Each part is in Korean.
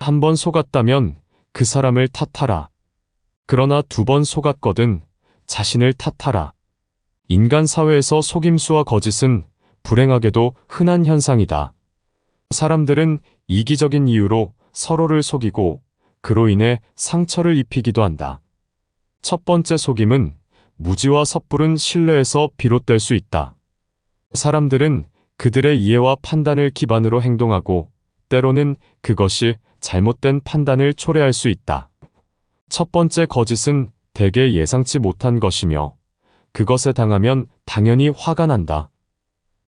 한 번 속았다면 그 사람을 탓하라. 그러나 두 번 속았거든 자신을 탓하라. 인간 사회에서 속임수와 거짓은 불행하게도 흔한 현상이다. 사람들은 이기적인 이유로 서로를 속이고 그로 인해 상처를 입히기도 한다. 첫 번째 속임은 무지와 섣부른 신뢰에서 비롯될 수 있다. 사람들은 그들의 이해와 판단을 기반으로 행동하고 때로는 그것이 잘못된 판단을 초래할 수 있다. 첫 번째 거짓은 대개 예상치 못한 것이며 그것에 당하면 당연히 화가 난다.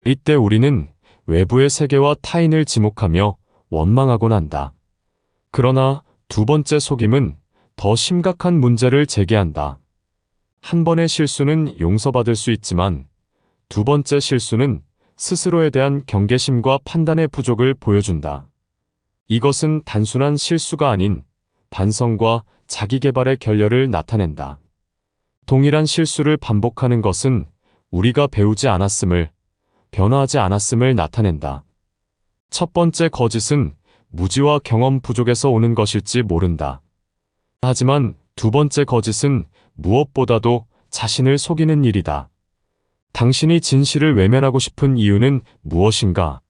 이때 우리는 외부의 세계와 타인을 지목하며 원망하곤 한다. 그러나 두 번째 속임은 더 심각한 문제를 제기한다. 한 번의 실수는 용서받을 수 있지만 두 번째 실수는 스스로에 대한 경계심과 판단의 부족을 보여준다. 이것은 단순한 실수가 아닌 반성과 자기개발의 결렬을 나타낸다. 동일한 실수를 반복하는 것은 우리가 배우지 않았음을, 변화하지 않았음을 나타낸다. 첫 번째 거짓은 무지와 경험 부족에서 오는 것일지 모른다. 하지만 두 번째 거짓은 무엇보다도 자신을 속이는 일이다. 당신이 진실을 외면하고 싶은 이유는 무엇인가?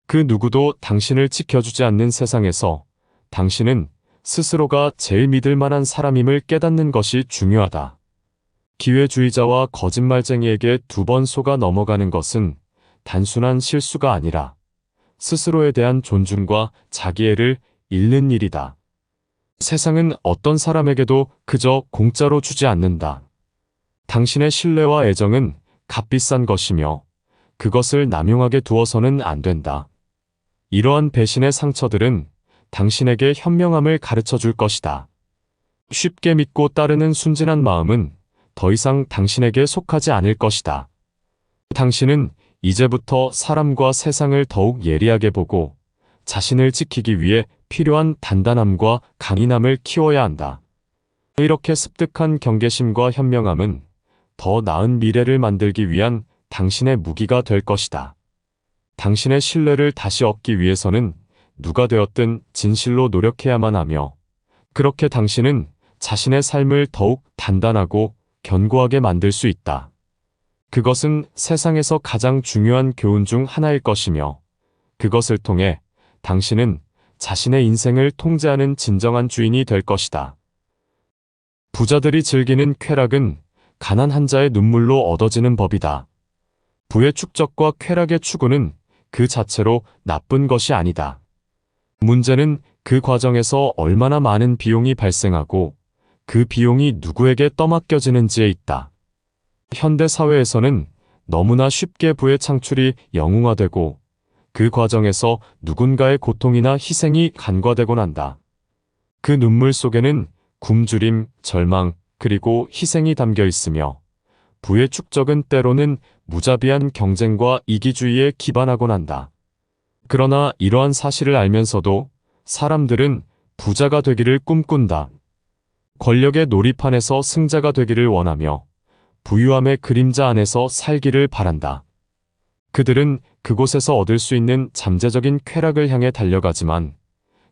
그 누구도 당신을 지켜주지 않는 세상에서 당신은 스스로가 제일 믿을 만한 사람임을 깨닫는 것이 중요하다. 기회주의자와 거짓말쟁이에게 두 번 속아 넘어가는 것은 단순한 실수가 아니라 스스로에 대한 존중과 자기애를 잃는 일이다. 세상은 어떤 사람에게도 그저 공짜로 주지 않는다. 당신의 신뢰와 애정은 값비싼 것이며 그것을 남용하게 두어서는 안 된다. 이러한 배신의 상처들은 당신에게 현명함을 가르쳐 줄 것이다. 쉽게 믿고 따르는 순진한 마음은 더 이상 당신에게 속하지 않을 것이다. 당신은 이제부터 사람과 세상을 더욱 예리하게 보고 자신을 지키기 위해 필요한 단단함과 강인함을 키워야 한다. 이렇게 습득한 경계심과 현명함은 더 나은 미래를 만들기 위한 당신의 무기가 될 것이다. 당신의 신뢰를 다시 얻기 위해서는 누가 되었든 진실로 노력해야만 하며 그렇게 당신은 자신의 삶을 더욱 단단하고 견고하게 만들 수 있다. 그것은 세상에서 가장 중요한 교훈 중 하나일 것이며 그것을 통해 당신은 자신의 인생을 통제하는 진정한 주인이 될 것이다. 부자들이 즐기는 쾌락은 가난한 자의 눈물로 얻어지는 법이다. 부의 축적과 쾌락의 추구는 그 자체로 나쁜 것이 아니다. 문제는 그 과정에서 얼마나 많은 비용이 발생하고 그 비용이 누구에게 떠맡겨지는지에 있다. 현대 사회에서는 너무나 쉽게 부의 창출이 영웅화되고 그 과정에서 누군가의 고통이나 희생이 간과되곤 한다. 그 눈물 속에는 굶주림, 절망, 그리고 희생이 담겨 있으며 부의 축적은 때로는 무자비한 경쟁과 이기주의에 기반하곤 한다. 그러나 이러한 사실을 알면서도 사람들은 부자가 되기를 꿈꾼다. 권력의 놀이판에서 승자가 되기를 원하며 부유함의 그림자 안에서 살기를 바란다. 그들은 그곳에서 얻을 수 있는 잠재적인 쾌락을 향해 달려가지만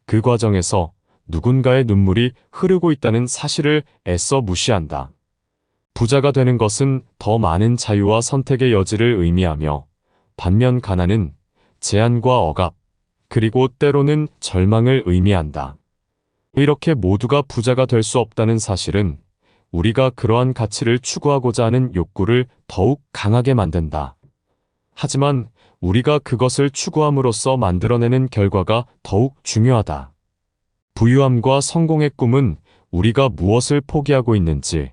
그 과정에서 누군가의 눈물이 흐르고 있다는 사실을 애써 무시한다. 부자가 되는 것은 더 많은 자유와 선택의 여지를 의미하며 반면 가난은 제한과 억압, 그리고 때로는 절망을 의미한다. 이렇게 모두가 부자가 될 수 없다는 사실은 우리가 그러한 가치를 추구하고자 하는 욕구를 더욱 강하게 만든다. 하지만 우리가 그것을 추구함으로써 만들어내는 결과가 더욱 중요하다. 부유함과 성공의 꿈은 우리가 무엇을 포기하고 있는지,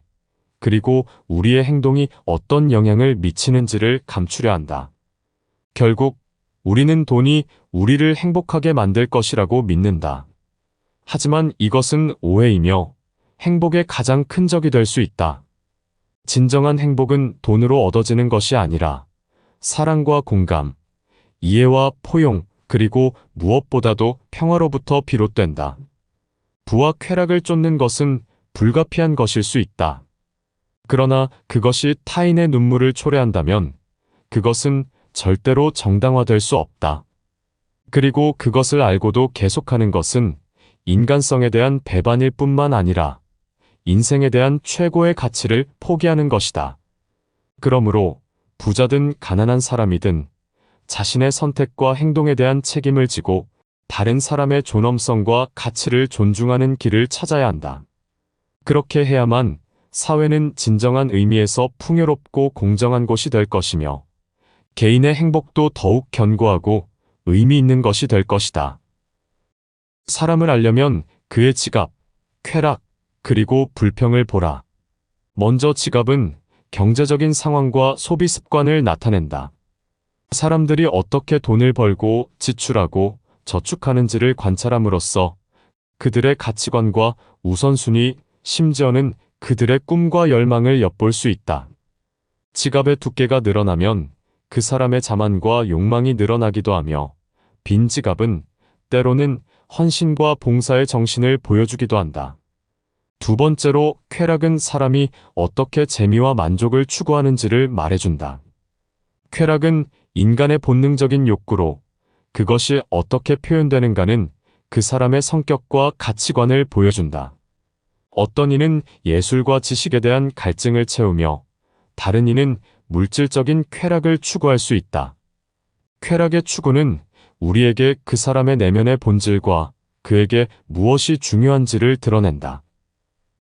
그리고 우리의 행동이 어떤 영향을 미치는지를 감추려 한다. 결국 우리는 돈이 우리를 행복하게 만들 것이라고 믿는다. 하지만 이것은 오해이며 행복의 가장 큰 적이 될 수 있다. 진정한 행복은 돈으로 얻어지는 것이 아니라 사랑과 공감, 이해와 포용, 그리고 무엇보다도 평화로부터 비롯된다. 부와 쾌락을 쫓는 것은 불가피한 것일 수 있다. 그러나 그것이 타인의 눈물을 초래한다면 그것은 절대로 정당화될 수 없다. 그리고 그것을 알고도 계속하는 것은 인간성에 대한 배반일 뿐만 아니라 인생에 대한 최고의 가치를 포기하는 것이다. 그러므로 부자든 가난한 사람이든 자신의 선택과 행동에 대한 책임을 지고 다른 사람의 존엄성과 가치를 존중하는 길을 찾아야 한다. 그렇게 해야만 사회는 진정한 의미에서 풍요롭고 공정한 곳이 될 것이며 개인의 행복도 더욱 견고하고 의미 있는 것이 될 것이다. 사람을 알려면 그의 지갑, 쾌락, 그리고 불평을 보라. 먼저 지갑은 경제적인 상황과 소비 습관을 나타낸다. 사람들이 어떻게 돈을 벌고 지출하고 저축하는지를 관찰함으로써 그들의 가치관과 우선순위, 심지어는 그들의 꿈과 열망을 엿볼 수 있다. 지갑의 두께가 늘어나면 그 사람의 자만과 욕망이 늘어나기도 하며 빈 지갑은 때로는 헌신과 봉사의 정신을 보여주기도 한다. 두 번째로 쾌락은 사람이 어떻게 재미와 만족을 추구하는지를 말해준다. 쾌락은 인간의 본능적인 욕구로 그것이 어떻게 표현되는가는 그 사람의 성격과 가치관을 보여준다. 어떤 이는 예술과 지식에 대한 갈증을 채우며 다른 이는 물질적인 쾌락을 추구할 수 있다. 쾌락의 추구는 우리에게 그 사람의 내면의 본질과 그에게 무엇이 중요한지를 드러낸다.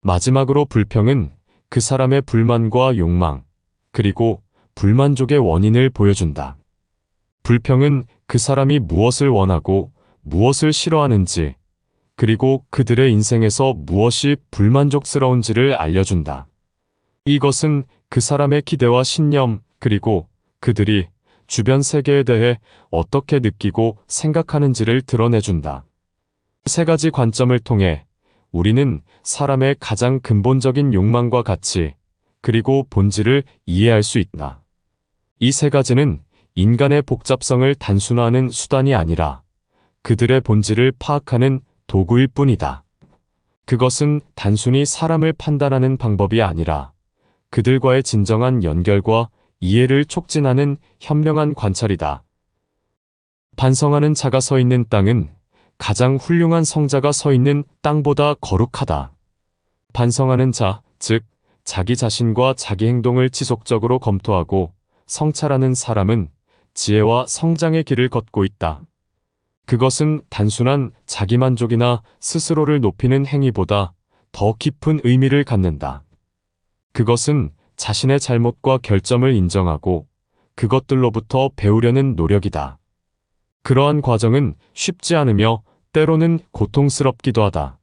마지막으로 불평은 그 사람의 불만과 욕망, 그리고 불만족의 원인을 보여준다. 불평은 그 사람이 무엇을 원하고 무엇을 싫어하는지, 그리고 그들의 인생에서 무엇이 불만족스러운지를 알려준다. 이것은 그 사람의 기대와 신념, 그리고 그들이 주변 세계에 대해 어떻게 느끼고 생각하는지를 드러내준다. 세 가지 관점을 통해 우리는 사람의 가장 근본적인 욕망과 가치, 그리고 본질을 이해할 수 있다. 이 세 가지는 인간의 복잡성을 단순화하는 수단이 아니라 그들의 본질을 파악하는 도구일 뿐이다. 그것은 단순히 사람을 판단하는 방법이 아니라 그들과의 진정한 연결과 이해를 촉진하는 현명한 관찰이다. 반성하는 자가 서 있는 땅은 가장 훌륭한 성자가 서 있는 땅보다 거룩하다. 반성하는 자, 즉 자기 자신과 자기 행동을 지속적으로 검토하고 성찰하는 사람은 지혜와 성장의 길을 걷고 있다. 그것은 단순한 자기만족이나 스스로를 높이는 행위보다 더 깊은 의미를 갖는다. 그것은 자신의 잘못과 결점을 인정하고 그것들로부터 배우려는 노력이다. 그러한 과정은 쉽지 않으며 때로는 고통스럽기도 하다.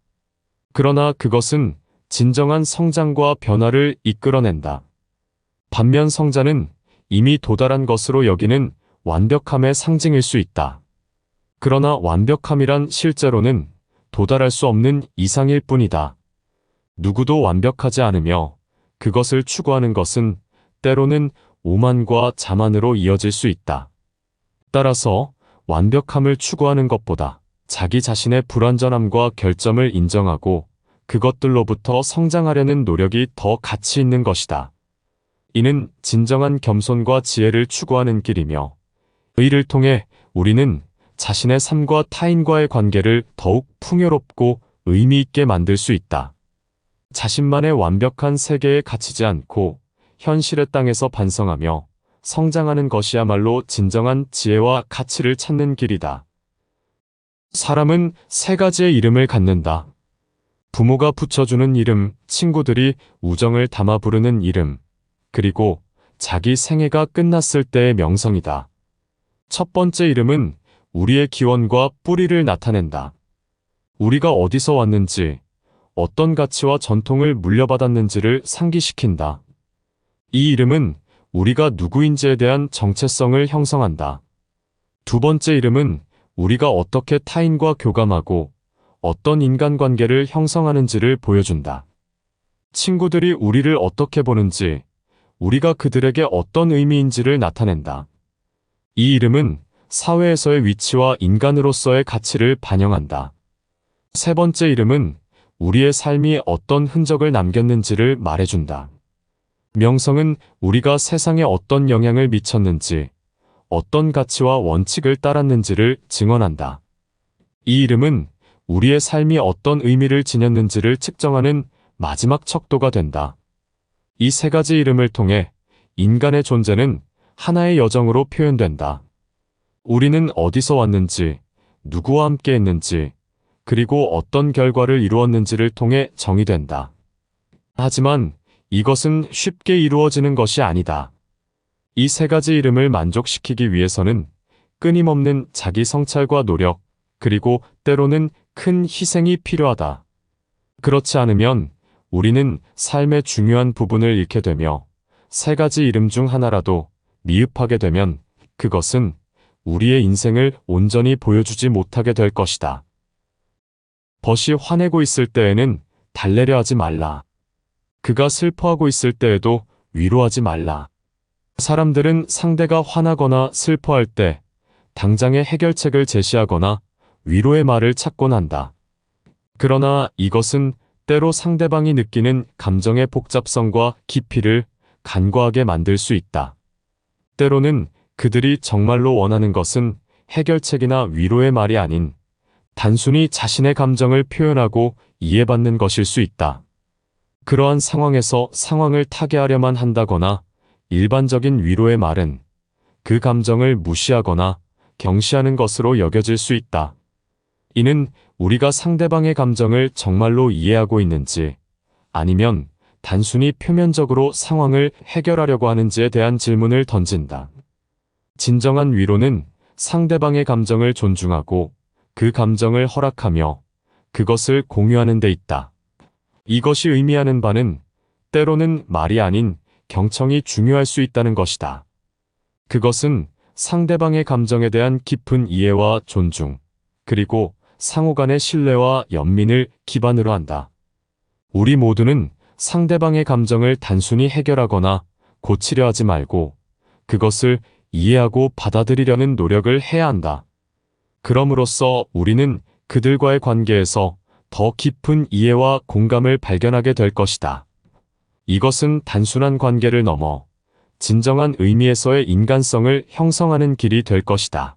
그러나 그것은 진정한 성장과 변화를 이끌어낸다. 반면 성자는 이미 도달한 것으로 여기는 완벽함의 상징일 수 있다. 그러나 완벽함이란 실제로는 도달할 수 없는 이상일 뿐이다. 누구도 완벽하지 않으며 그것을 추구하는 것은 때로는 오만과 자만으로 이어질 수 있다. 따라서 완벽함을 추구하는 것보다 자기 자신의 불완전함과 결점을 인정하고 그것들로부터 성장하려는 노력이 더 가치 있는 것이다. 이는 진정한 겸손과 지혜를 추구하는 길이며 이를 통해 우리는 자신의 삶과 타인과의 관계를 더욱 풍요롭고 의미 있게 만들 수 있다. 자신만의 완벽한 세계에 갇히지 않고 현실의 땅에서 반성하며 성장하는 것이야말로 진정한 지혜와 가치를 찾는 길이다. 사람은 세 가지의 이름을 갖는다. 부모가 붙여주는 이름, 친구들이 우정을 담아 부르는 이름, 그리고 자기 생애가 끝났을 때의 명성이다. 첫 번째 이름은 우리의 기원과 뿌리를 나타낸다. 우리가 어디서 왔는지, 어떤 가치와 전통을 물려받았는지를 상기시킨다. 이 이름은 우리가 누구인지에 대한 정체성을 형성한다. 두 번째 이름은 우리가 어떻게 타인과 교감하고 어떤 인간관계를 형성하는지를 보여준다. 친구들이 우리를 어떻게 보는지, 우리가 그들에게 어떤 의미인지를 나타낸다. 이 이름은 사회에서의 위치와 인간으로서의 가치를 반영한다. 세 번째 이름은 우리의 삶이 어떤 흔적을 남겼는지를 말해준다. 명성은 우리가 세상에 어떤 영향을 미쳤는지, 어떤 가치와 원칙을 따랐는지를 증언한다. 이 이름은 우리의 삶이 어떤 의미를 지녔는지를 측정하는 마지막 척도가 된다. 이 세 가지 이름을 통해 인간의 존재는 하나의 여정으로 표현된다. 우리는 어디서 왔는지, 누구와 함께 했는지, 그리고 어떤 결과를 이루었는지를 통해 정의된다. 하지만 이것은 쉽게 이루어지는 것이 아니다. 이 세 가지 이름을 만족시키기 위해서는 끊임없는 자기 성찰과 노력, 그리고 때로는 큰 희생이 필요하다. 그렇지 않으면 우리는 삶의 중요한 부분을 잃게 되며 세 가지 이름 중 하나라도 미흡하게 되면 그것은 우리의 인생을 온전히 보여주지 못하게 될 것이다. 벗이 화내고 있을 때에는 달래려 하지 말라. 그가 슬퍼하고 있을 때에도 위로하지 말라. 사람들은 상대가 화나거나 슬퍼할 때 당장의 해결책을 제시하거나 위로의 말을 찾곤 한다. 그러나 이것은 때로 상대방이 느끼는 감정의 복잡성과 깊이를 간과하게 만들 수 있다. 때로는 그들이 정말로 원하는 것은 해결책이나 위로의 말이 아닌 단순히 자신의 감정을 표현하고 이해받는 것일 수 있다. 그러한 상황에서 상황을 타개하려만 한다거나 일반적인 위로의 말은 그 감정을 무시하거나 경시하는 것으로 여겨질 수 있다. 이는 우리가 상대방의 감정을 정말로 이해하고 있는지 아니면 단순히 표면적으로 상황을 해결하려고 하는지에 대한 질문을 던진다. 진정한 위로는 상대방의 감정을 존중하고 그 감정을 허락하며 그것을 공유하는 데 있다. 이것이 의미하는 바는 때로는 말이 아닌 경청이 중요할 수 있다는 것이다. 그것은 상대방의 감정에 대한 깊은 이해와 존중, 그리고 상호 간의 신뢰와 연민을 기반으로 한다. 우리 모두는 상대방의 감정을 단순히 해결하거나 고치려 하지 말고 그것을 이해하고 받아들이려는 노력을 해야 한다. 그럼으로써 우리는 그들과의 관계에서 더 깊은 이해와 공감을 발견하게 될 것이다. 이것은 단순한 관계를 넘어 진정한 의미에서의 인간성을 형성하는 길이 될 것이다.